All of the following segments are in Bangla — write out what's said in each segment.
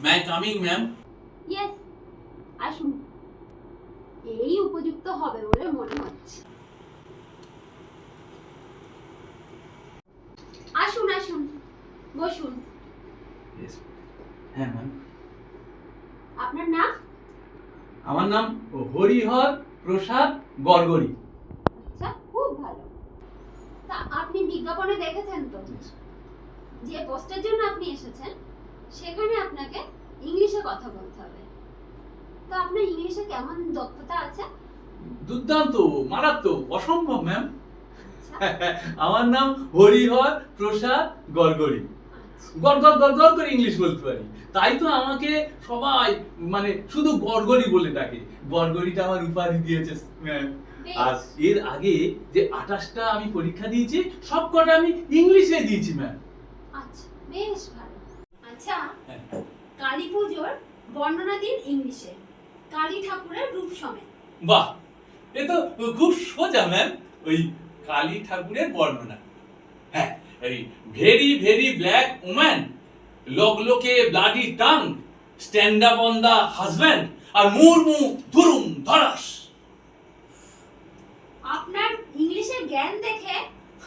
May I coming, ma'am? Yes, আসুন। এই উপযুক্ত হবে বলে মনে হচ্ছে। আসুন আসুন, বসুন। Yes. হ্যাঁ ম্যাম। আপনার নাম? আমার নাম হরিহর প্রসাদ গড়গড়ি। আচ্ছা, খুব ভালো। তা আপনি বিজ্ঞাপনে দেখেছেন তো যে পোস্টের জন্য আপনি এসেছেন, সেখানে আপনাকে ইংলিশে কথা বলতে হবে। তো আপনার ইংলিশে কেমন দক্ষতা আছে? দুর্দান্ত, মারাত্মক, অসম্ভব ম্যাম। আচ্ছা, আমার নাম হরিহর প্রসাদ গড়গড়ি। গড় গড় গড় গড় করে ইংলিশ বলতে পারি। তাই তো আমাকে সবাই মানে শুধু গড়গড়ি বলে ডাকে। গড়গড়িটা আমার উপাধি দিয়েছে ম্যাম। বেশ। আর এর আগে যে 28টা আমি পরীক্ষা দিয়েছি সবকটা আমি ইংলিশে দিয়েছি ম্যাম। আচ্ছা, বেশ ভালো। আচ্ছা, হ্যাঁ। কালী পুজোর বর্ণনা দিন ইংলিশে, কালী ঠাকুরের রূপ সমেত। বাহ, এ তো খুব সোজা ম্যাম। ওই কালী ঠাকুরের বর্ণনা। হ্যাঁ, এই ভেরি ভেরি ব্ল্যাক ওম্যান, লগলোকে bloody tongue, stand up on the husband, আর মুরমু ধুরুম ধরাস। আপনার ইংলিশের জ্ঞান দেখে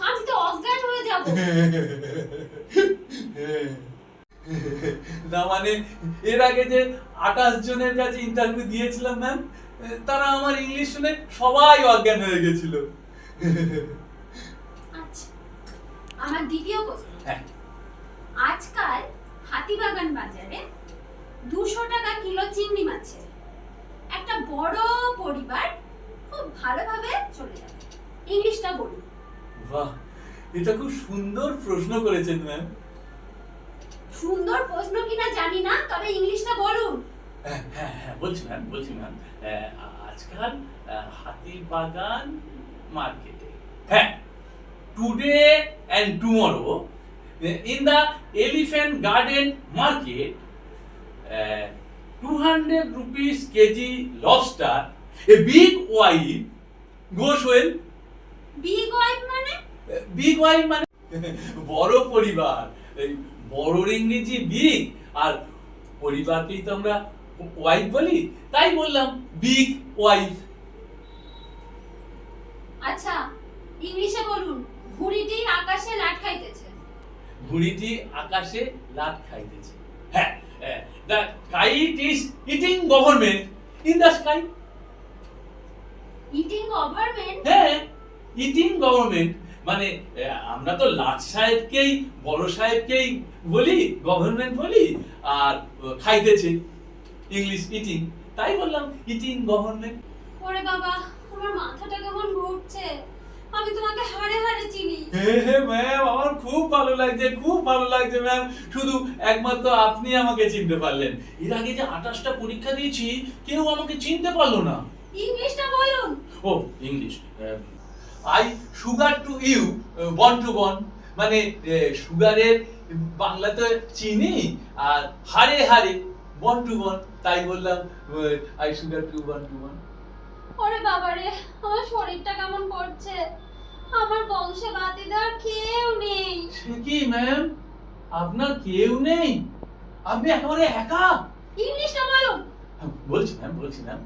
আমি তো অজ্ঞান হয়ে যাব। না মানে এর আগে যে 28 জনের কাছে ইন্টারভিউ দিয়েছিলাম ম্যাম, তারা আমার ইংলিশ শুনে সবাই অজ্ঞান হয়ে গেছিল। আচ্ছা, আমার দ্বিতীয় প্রশ্ন। হ্যাঁ। আজকাল হাতিবাগান বাজারে 200 টাকা কিলো চিংড়ি মাছের একটা বড় পরিবার খুব ভালোভাবে চলে যাবে। ইংলিশটা বলুন। বাহ, এটা খুব সুন্দর প্রশ্ন করেছেন ম্যাম। সুন্দর প্রশ্ন কিনা জানি না, তবে ইংলিশটা বলুন। হ্যাঁ হ্যাঁ হ্যাঁ, বলছি ম্যাম। আজকাল হাতিবাগান মার্কেটে, হ্যাঁ, today and tomorrow in the elephant garden market 200 rupees KG lobster, a big wife goes well. Big wife মানে? বিগ ওয়াইফ মানে বড় পরিবার। এই বড়র ইংরেজি বিগ, আর পরিবারকেই তো আমরা ওয়াইফ বলি, তাই বললাম বিগ ওয়াইফ। আচ্ছা, ইংলিশে বলুন। ঘুড়িটি আকাশে লাট খাইতেছে। ঘুড়িটি আকাশে লাট খাইতেছে। হ্যাঁ, the kite is eating government in the sky. Eating government? হ্যাঁ, ইটিং গভর্নমেন্ট মানে আমরা তো লাট সাহেবকেই, বড় সাহেবকেই বলি গভর্নমেন্ট বলি, আর খাইতেছে ইংলিশ ইটিং, তাই বললাম ইটিং গভর্নমেন্ট। ওরে বাবা, আমার মাথাটা কেমন ঘুরছে। আমি তোমাকে হাড়ে হাড়ে চিনি। হ্যাঁ ম্যাম, আমার খুব ভালো লাগছে ম্যাম। শুধু একমাত্র আপনি আমাকে চিনতে পারলেন। এর আগে যে 28টা পরীক্ষা দিয়েছি কেউ আমাকে চিনতে পারলো না। ইংলিশটা বলুন। ও English, I sugar to you বন টু বন, মানে সুগারের বাংলাতে চিনি, আর হারে হারে বন টু বন, তাই বললাম আই সুগার টু বন টু বন। ওরে বাবা রে, আমার শরীরটা কেমন করছে। আমার বংশে বাতিদার কেউ নেই। সে কি ম্যাম, আপনার কেউ নেই? আপনি একেবারে একা? ইংলিশটা বলুন। বলছি ma'am,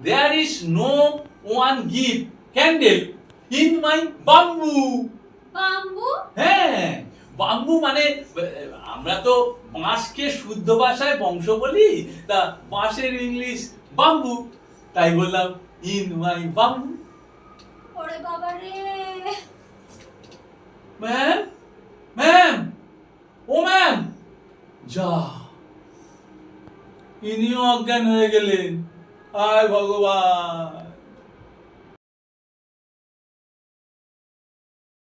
there is no one give candle in my bamboo. Bamboo? হ্যাঁ, বাম্বু মানে আমরা তো বাঁশকে শুদ্ধ ভাষায় বংশ বলি, তা বাঁশের ইংলিশ বাম্বু, তাই বললাম ইন মাই বাম্বু। ওরে বাবা রে। ম্যাম, ও ম্যাম, যা, ইনিও অজ্ঞান হয়ে গেলেন। হায় ভগবান।